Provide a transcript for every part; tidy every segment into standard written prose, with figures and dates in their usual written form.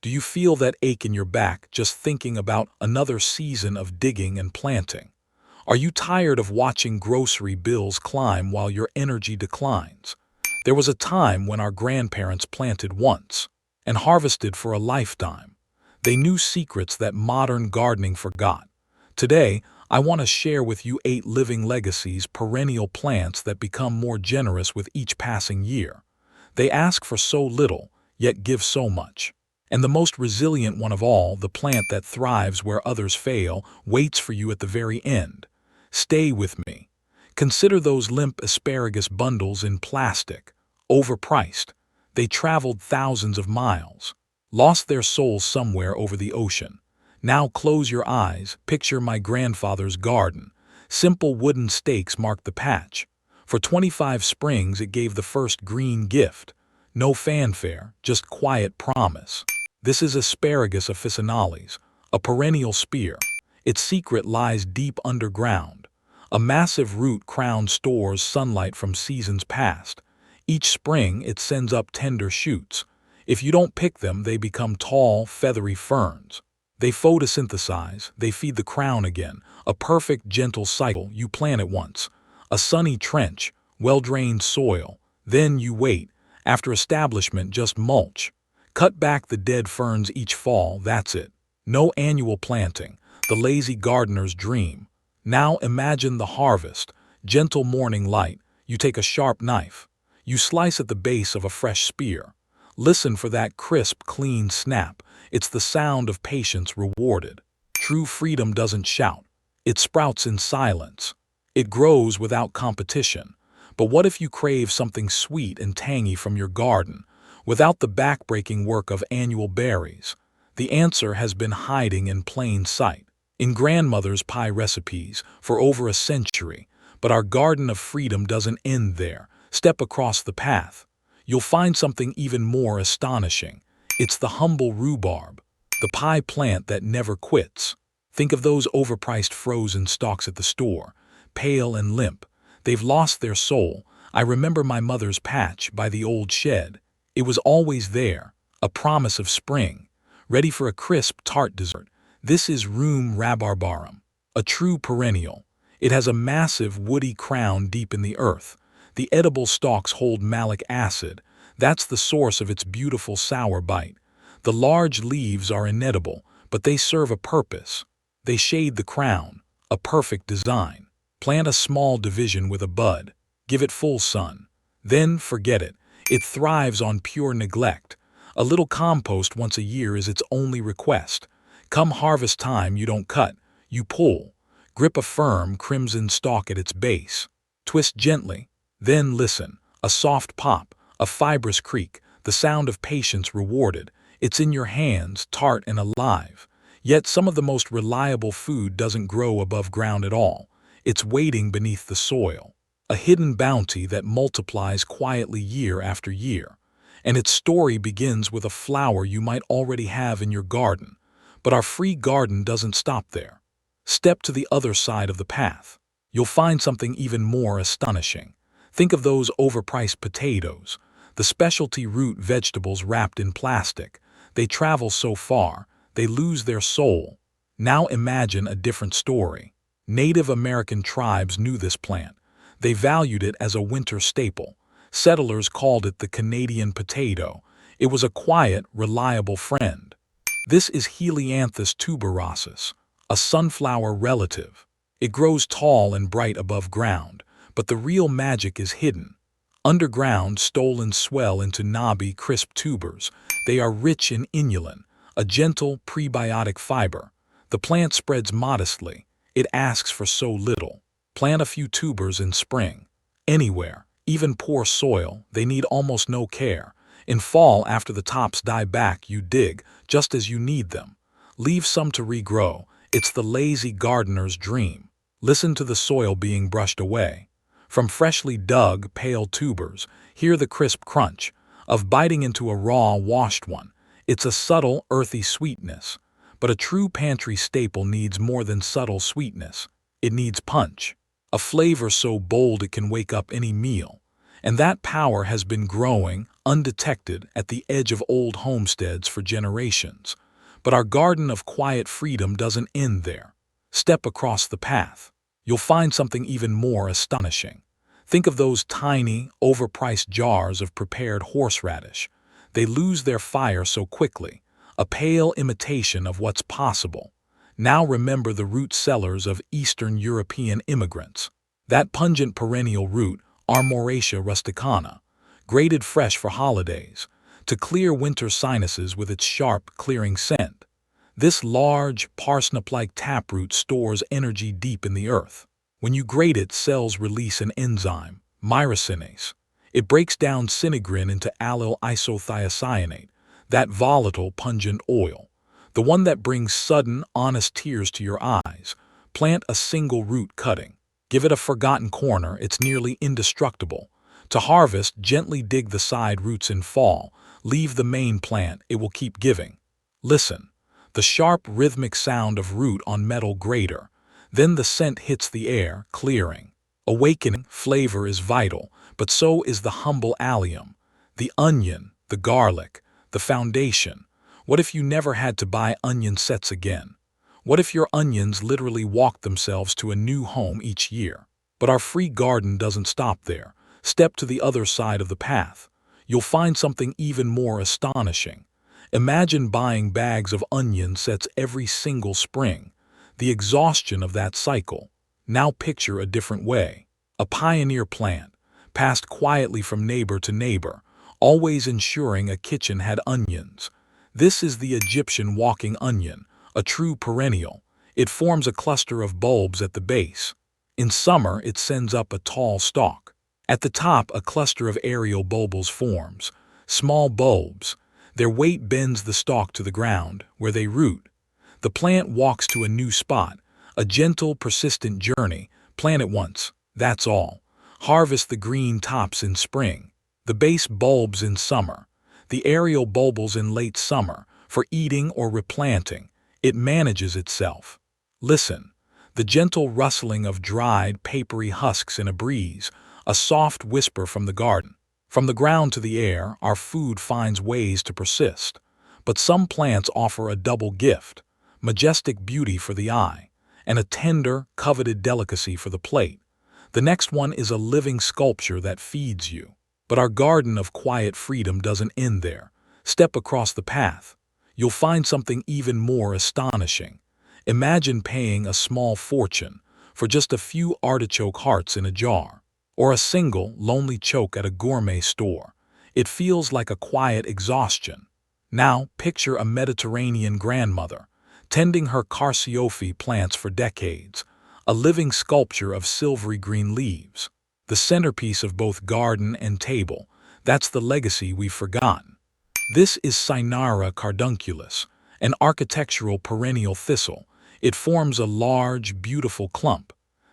Do you feel that ache in your back just thinking about another season of digging and planting? Are you tired of watching grocery bills climb while your energy declines? There was a time when our grandparents planted once and harvested for a lifetime. They knew secrets that modern gardening forgot. Today, I want to share with you 8 living legacies, perennial plants that become more generous with each passing year. They ask for so little, yet give so much. And the most resilient one of all, the plant that thrives where others fail, waits for you at the very end. Stay with me. Consider those limp asparagus bundles in plastic, overpriced. They traveled thousands of miles, lost their souls somewhere over the ocean. Now close your eyes, picture my grandfather's garden. Simple wooden stakes marked the patch. For 25 springs it gave the first green gift. No fanfare, just quiet promise. This is Asparagus officinalis, a perennial spear. Its secret lies deep underground. A massive root crown stores sunlight from seasons past. Each spring it sends up tender shoots. If you don't pick them, they become tall, feathery ferns. They photosynthesize, they feed the crown again, a perfect, gentle cycle. You plant it once. A sunny trench, well-drained soil. Then you wait. After establishment, just mulch. Cut back the dead ferns each fall, that's it. No annual planting, the lazy gardener's dream. Now imagine the harvest, gentle morning light. You take a sharp knife. You slice at the base of a fresh spear. Listen for that crisp, clean snap. It's the sound of patience rewarded. True freedom doesn't shout. It sprouts in silence. It grows without competition. But what if you crave something sweet and tangy from your garden, without the backbreaking work of annual berries? The answer has been hiding in plain sight, in grandmother's pie recipes for over a century. But our garden of freedom doesn't end there. Step across the path. You'll find something even more astonishing. It's the humble rhubarb, the pie plant that never quits. Think of those overpriced frozen stalks at the store, pale and limp. They've lost their soul. I remember my mother's patch by the old shed. It was always there, a promise of spring, ready for a crisp, tart dessert. This is Rheum rhabarbarum, a true perennial. It has a massive, woody crown deep in the earth. The edible stalks hold malic acid. That's the source of its beautiful sour bite. The large leaves are inedible, but they serve a purpose. They shade the crown, a perfect design. Plant a small division with a bud. Give it full sun. Then forget it. It thrives on pure neglect. A little compost once a year is its only request. Come harvest time, you don't cut, you pull. Grip a firm, crimson stalk at its base. Twist gently. Then listen. A soft pop, a fibrous creak, the sound of patience rewarded. It's in your hands, tart and alive. Yet some of the most reliable food doesn't grow above ground at all. It's waiting beneath the soil, a hidden bounty that multiplies quietly year after year. And its story begins with a flower you might already have in your garden. But our free garden doesn't stop there. Step to the other side of the path. You'll find something even more astonishing. Think of those overpriced potatoes, the specialty root vegetables wrapped in plastic. They travel so far, they lose their soul. Now imagine a different story. Native American tribes knew this plant. They valued it as a winter staple. Settlers called it the Canadian potato. It was a quiet, reliable friend. This is Helianthus tuberosus, a sunflower relative. It grows tall and bright above ground, but the real magic is hidden. Underground, stolons swell into knobby, crisp tubers. They are rich in inulin, a gentle prebiotic fiber. The plant spreads modestly. It asks for so little. Plant a few tubers in spring. Anywhere, even poor soil, they need almost no care. In fall, after the tops die back, you dig, just as you need them. Leave some to regrow. It's the lazy gardener's dream. Listen to the soil being brushed away. From freshly dug, pale tubers, hear the crisp crunch of biting into a raw, washed one. It's a subtle, earthy sweetness. But a true pantry staple needs more than subtle sweetness. It needs punch. A flavor so bold it can wake up any meal. And that power has been growing undetected at the edge of old homesteads for generations. But our garden of quiet freedom doesn't end there. Step across the path. You'll find something even more astonishing. Think of those tiny, overpriced jars of prepared horseradish. They lose their fire so quickly, a pale imitation of what's possible. Now remember the root cellars of Eastern European immigrants. That pungent perennial root, Armoracia rusticana, grated fresh for holidays, to clear winter sinuses with its sharp, clearing scent. This large, parsnip-like taproot stores energy deep in the earth. When you grate it, cells release an enzyme, myrosinase. It breaks down sinigrin into allyl isothiocyanate, that volatile, pungent oil, the one that brings sudden, honest tears to your eyes. Plant a single root cutting. Give it a forgotten corner, it's nearly indestructible. To harvest, gently dig the side roots in fall. Leave the main plant, it will keep giving. Listen, the sharp, rhythmic sound of root on metal grater. Then the scent hits the air, clearing. Awakening, flavor is vital, but so is the humble allium, the onion, the garlic, the foundation. What if you never had to buy onion sets again? What if your onions literally walked themselves to a new home each year? But our free garden doesn't stop there. Step to the other side of the path. You'll find something even more astonishing. Imagine buying bags of onion sets every single spring. The exhaustion of that cycle. Now picture a different way. A pioneer plant, passed quietly from neighbor to neighbor, always ensuring a kitchen had onions. This is the Egyptian walking onion, a true perennial. It forms a cluster of bulbs at the base. In summer, it sends up a tall stalk. At the top, a cluster of aerial bulbils forms, small bulbs. Their weight bends the stalk to the ground, where they root. The plant walks to a new spot, a gentle, persistent journey. Plant it once, that's all. Harvest the green tops in spring, the base bulbs in summer, the aerial bulbils in late summer, for eating or replanting. It manages itself. Listen, the gentle rustling of dried, papery husks in a breeze, a soft whisper from the garden. From the ground to the air, our food finds ways to persist. But some plants offer a double gift, majestic beauty for the eye, and a tender, coveted delicacy for the plate. The next one is a living sculpture that feeds you. But our garden of quiet freedom doesn't end there. Step across the path. You'll find something even more astonishing. Imagine paying a small fortune for just a few artichoke hearts in a jar, or a single, lonely choke at a gourmet store. It feels like a quiet exhaustion. Now, picture a Mediterranean grandmother, tending her carciofe plants for decades, a living sculpture of silvery green leaves. The centerpiece of both garden and table, that's the legacy we've forgotten. This is Cynara cardunculus, an architectural perennial thistle. It forms a large, beautiful clump.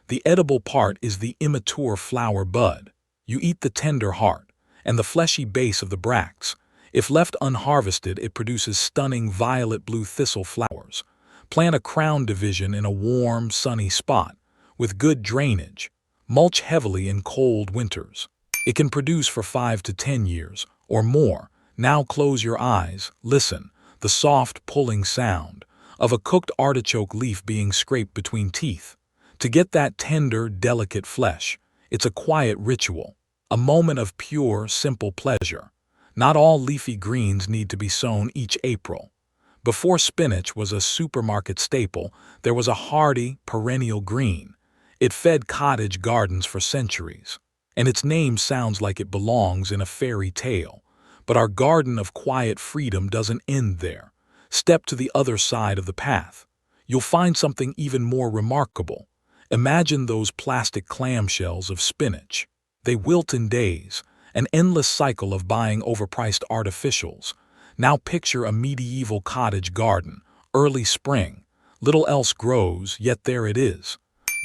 The edible part is the immature flower bud. You eat the tender heart and the fleshy base of the bracts. If left unharvested, it produces stunning violet-blue thistle flowers. Plant a crown division in a warm, sunny spot with good drainage. Mulch heavily in cold winters. It can produce for 5 to 10 years or more. Now close your eyes, listen, the soft pulling sound of a cooked artichoke leaf being scraped between teeth. To get that tender, delicate flesh, it's a quiet ritual, a moment of pure, simple pleasure. Not all leafy greens need to be sown each April. Before spinach was a supermarket staple, there was a hardy, perennial green. It fed cottage gardens for centuries, and its name sounds like it belongs in a fairy tale. But our garden of quiet freedom doesn't end there. Step to the other side of the path. You'll find something even more remarkable. Imagine those plastic clamshells of spinach. They wilt in days, an endless cycle of buying overpriced artificials. Now picture a medieval cottage garden, early spring. Little else grows, yet there it is.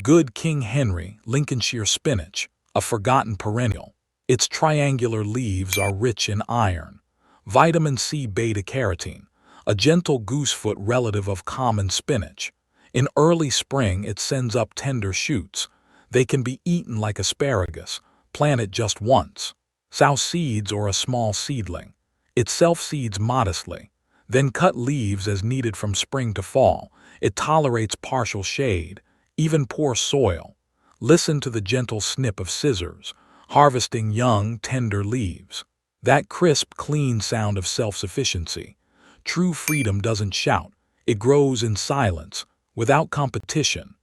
Good King Henry, Lincolnshire spinach, a forgotten perennial. Its triangular leaves are rich in iron, vitamin C beta-carotene, a gentle goosefoot relative of common spinach. In early spring, it sends up tender shoots. They can be eaten like asparagus. Plant it just once. Sow seeds or a small seedling. It self-seeds modestly. Then cut leaves as needed from spring to fall. It tolerates partial shade, even poor soil. Listen to the gentle snip of scissors, harvesting young, tender leaves. That crisp, clean sound of self-sufficiency. True freedom doesn't shout. It grows in silence, without competition.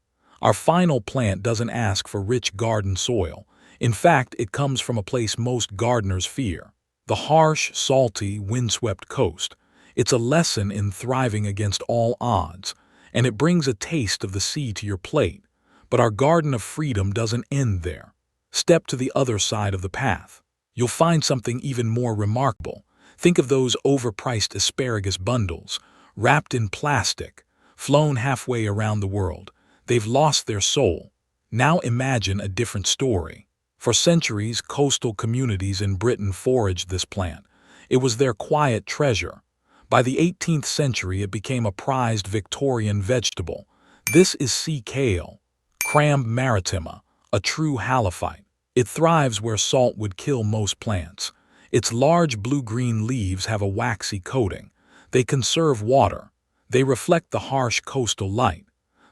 Our final plant doesn't ask for rich garden soil. In fact, it comes from a place most gardeners fear. The harsh, salty, windswept coast. It's a lesson in thriving against all odds, and it brings a taste of the sea to your plate. But our garden of freedom doesn't end there. Step to the other side of the path. You'll find something even more remarkable. Think of those overpriced asparagus bundles, wrapped in plastic, flown halfway around the world. They've lost their soul. Now imagine a different story. For centuries, coastal communities in Britain foraged this plant. It was their quiet treasure. By the 18th century, it became a prized Victorian vegetable. This is sea kale, Crambe maritima, a true halophyte. It thrives where salt would kill most plants. Its large blue-green leaves have a waxy coating. They conserve water. They reflect the harsh coastal light.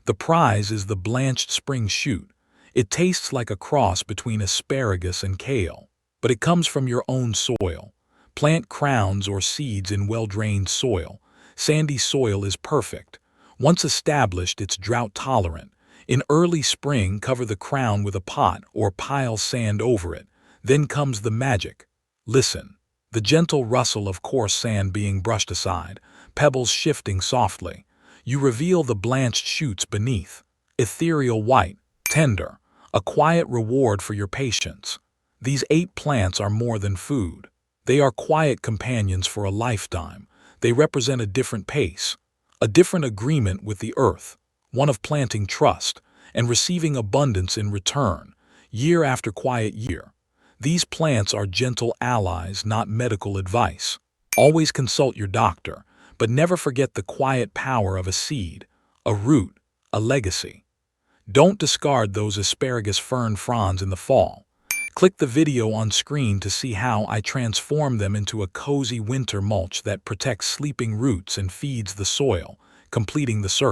The prize is the blanched spring shoot. It tastes like a cross between asparagus and kale, but it comes from your own soil. Plant crowns or seeds in well-drained soil. Sandy soil is perfect. Once established, it's drought-tolerant. In early spring, cover the crown with a pot or pile sand over it. Then comes the magic. Listen. The gentle rustle of coarse sand being brushed aside, pebbles shifting softly. You reveal the blanched shoots beneath. Ethereal white, tender, a quiet reward for your patience. These 8 plants are more than food. They are quiet companions for a lifetime. They represent a different pace, a different agreement with the earth, one of planting trust and receiving abundance in return, year after quiet year. These plants are gentle allies, not medical advice. Always consult your doctor, but never forget the quiet power of a seed, a root, a legacy. Don't discard those asparagus fern fronds in the fall. Click the video on screen to see how I transform them into a cozy winter mulch that protects sleeping roots and feeds the soil, completing the circle.